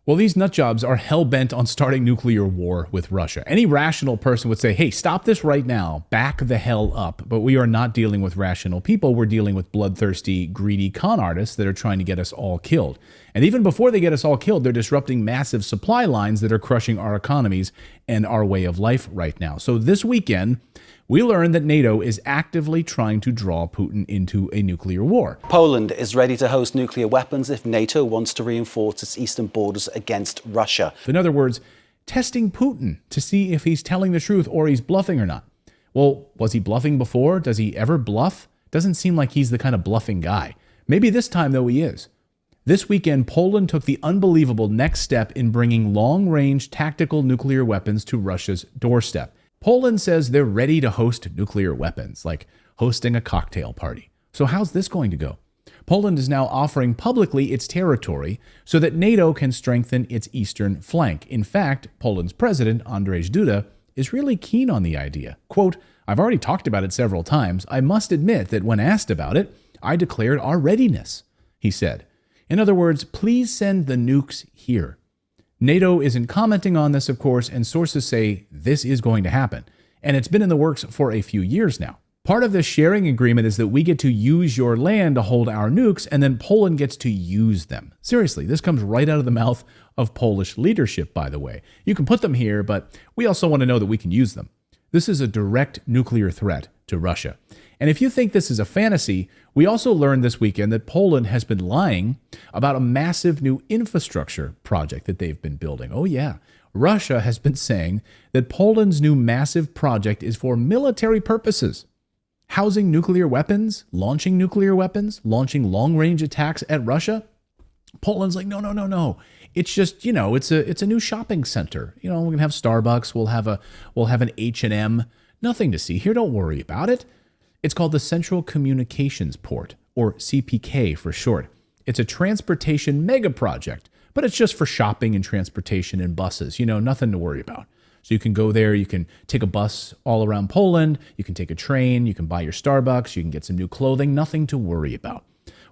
Well, these nutjobs are hell-bent on starting nuclear war with Russia. Any rational person would say, hey, stop this right now, back the hell up. But we are not dealing with rational people. We're dealing with bloodthirsty, greedy con artists that are trying to get us all killed. And even before they get us all killed, they're disrupting massive supply lines that are crushing our economies and our way of life right now. So this weekend, we learned that NATO is actively trying to draw Putin into a nuclear war. Poland is ready to host nuclear weapons if NATO wants to reinforce its eastern borders against Russia. In other words, testing Putin to see if he's telling the truth or he's bluffing or not. Well, was he bluffing before? Does he ever bluff? Doesn't seem like he's the kind of bluffing guy. Maybe this time, though, he is. This weekend, Poland took the unbelievable next step in bringing long-range tactical nuclear weapons to Russia's doorstep. Poland says they're ready to host nuclear weapons, like hosting a cocktail party. So how's this going to go? Poland is now offering publicly its territory so that NATO can strengthen its eastern flank. In fact, Poland's president, Andrzej Duda, is really keen on the idea. Quote, I've already talked about it several times. I must admit that when asked about it, I declared our readiness, he said. In other words, please send the nukes here. NATO isn't commenting on this, of course, and sources say this is going to happen. And it's been in the works for a few years now. Part of this sharing agreement is that we get to use your land to hold our nukes, and then Poland gets to use them. Seriously, this comes right out of the mouth of Polish leadership, by the way. You can put them here, but we also want to know that we can use them. This is a direct nuclear threat to Russia. And if you think this is a fantasy, we also learned this weekend that Poland has been lying about a massive new infrastructure project that they've been building. Oh yeah, Russia has been saying that Poland's new massive project is for military purposes. Housing nuclear weapons, launching long-range attacks at Russia. Poland's like, no. It's just, it's a new shopping center. We're going to have Starbucks, we'll have an H&M. Nothing to see here, don't worry about it. It's called the Central Communications Port, or CPK for short. It's a transportation mega project, but it's just for shopping and transportation and buses, nothing to worry about. So you can go there, you can take a bus all around Poland, you can take a train, you can buy your Starbucks, you can get some new clothing, nothing to worry about.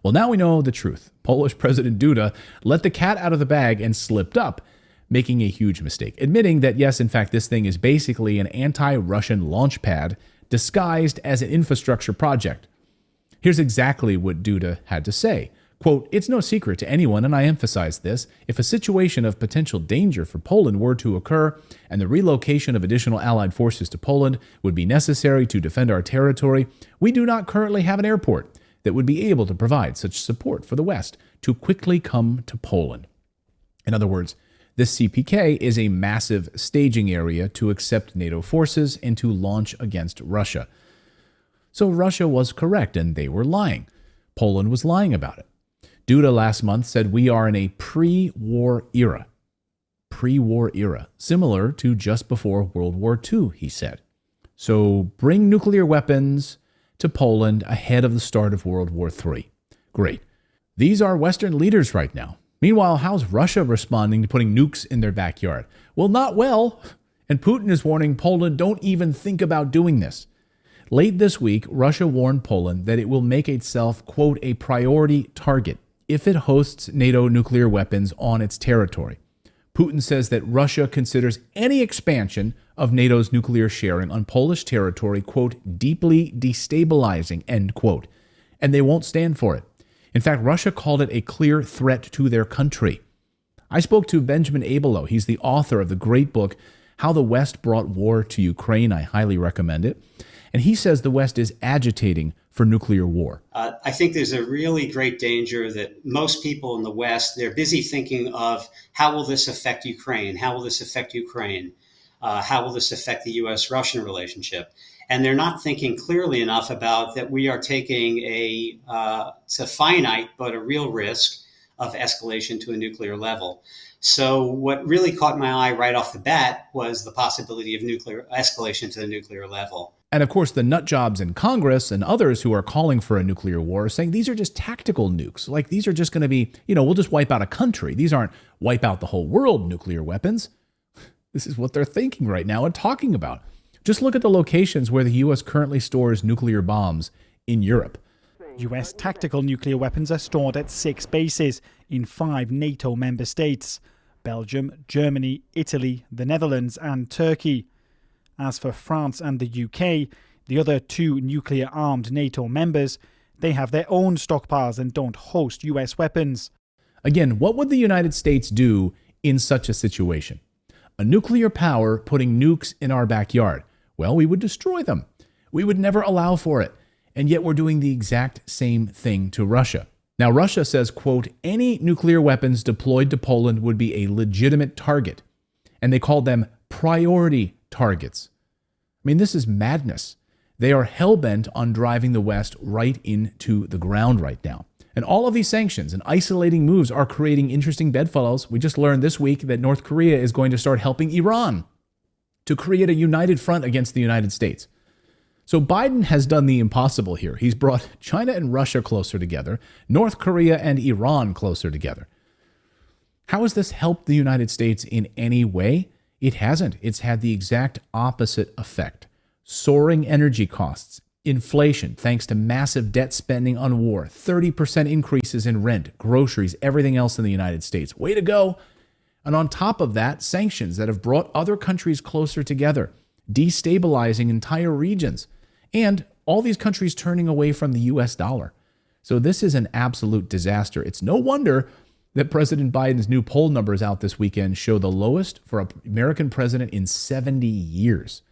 Well, now we know the truth. Polish President Duda let the cat out of the bag and slipped up, making a huge mistake, admitting that, yes, in fact, this thing is basically an anti-Russian launch pad disguised as an infrastructure project. Here's exactly what Duda had to say. Quote, it's no secret to anyone, and I emphasize this, if a situation of potential danger for Poland were to occur and the relocation of additional Allied forces to Poland would be necessary to defend our territory, we do not currently have an airport that would be able to provide such support for the West to quickly come to Poland. In other words, this CPK is a massive staging area to accept NATO forces and to launch against Russia. So Russia was correct, and they were lying. Poland was lying about it. Duda last month said we are in a pre-war era. Pre-war era, similar to just before World War II, he said. So bring nuclear weapons to Poland ahead of the start of World War III. Great. These are Western leaders right now. Meanwhile, how's Russia responding to putting nukes in their backyard? Well, not well. And Putin is warning Poland, don't even think about doing this. Late this week, Russia warned Poland that it will make itself, quote, a priority target if it hosts NATO nuclear weapons on its territory. Putin says that Russia considers any expansion of NATO's nuclear sharing on Polish territory, quote, deeply destabilizing, end quote, and they won't stand for it. In fact, Russia called it a clear threat to their country. I spoke to Benjamin Abelo. He's the author of the great book, How the West Brought War to Ukraine. I highly recommend it. And he says the West is agitating for nuclear war. I think there's a really great danger that most people in the West, they're busy thinking of how will this affect Ukraine? How will this affect Ukraine? How will this affect the U.S.-Russian relationship? And they're not thinking clearly enough about that we are taking it's a finite but a real risk of escalation to a nuclear level. So what really caught my eye right off the bat was the possibility of nuclear escalation to the nuclear level. And of course, the nutjobs in Congress and others who are calling for a nuclear war are saying these are just tactical nukes. Like these are just going to be, we'll just wipe out a country. These aren't wipe out the whole world nuclear weapons. This is what they're thinking right now and talking about. Just look at the locations where the U.S. currently stores nuclear bombs in Europe. U.S. tactical nuclear weapons are stored at 6 bases in 5 NATO member states. Belgium, Germany, Italy, the Netherlands and Turkey. As for France and the UK, the other two nuclear-armed NATO members, they have their own stockpiles and don't host US weapons. Again, what would the United States do in such a situation? A nuclear power putting nukes in our backyard. Well, we would destroy them. We would never allow for it. And yet we're doing the exact same thing to Russia. Now, Russia says, quote, any nuclear weapons deployed to Poland would be a legitimate target. And they called them priority targets. I mean, this is madness. They are hell-bent on driving the West right into the ground right now. And all of these sanctions and isolating moves are creating interesting bedfellows. We just learned this week that North Korea is going to start helping Iran to create a united front against the United States. So Biden has done the impossible here. He's brought China and Russia closer together, North Korea and Iran closer together. How has this helped the United States in any way? It hasn't. It's had the exact opposite effect. Soaring energy costs, inflation, thanks to massive debt spending on war, 30% increases in rent, groceries, everything else in the United States. Way to go. And on top of that, sanctions that have brought other countries closer together, destabilizing entire regions, and all these countries turning away from the US dollar. So this is an absolute disaster. It's no wonder that President Biden's new poll numbers out this weekend show the lowest for an American president in 70 years.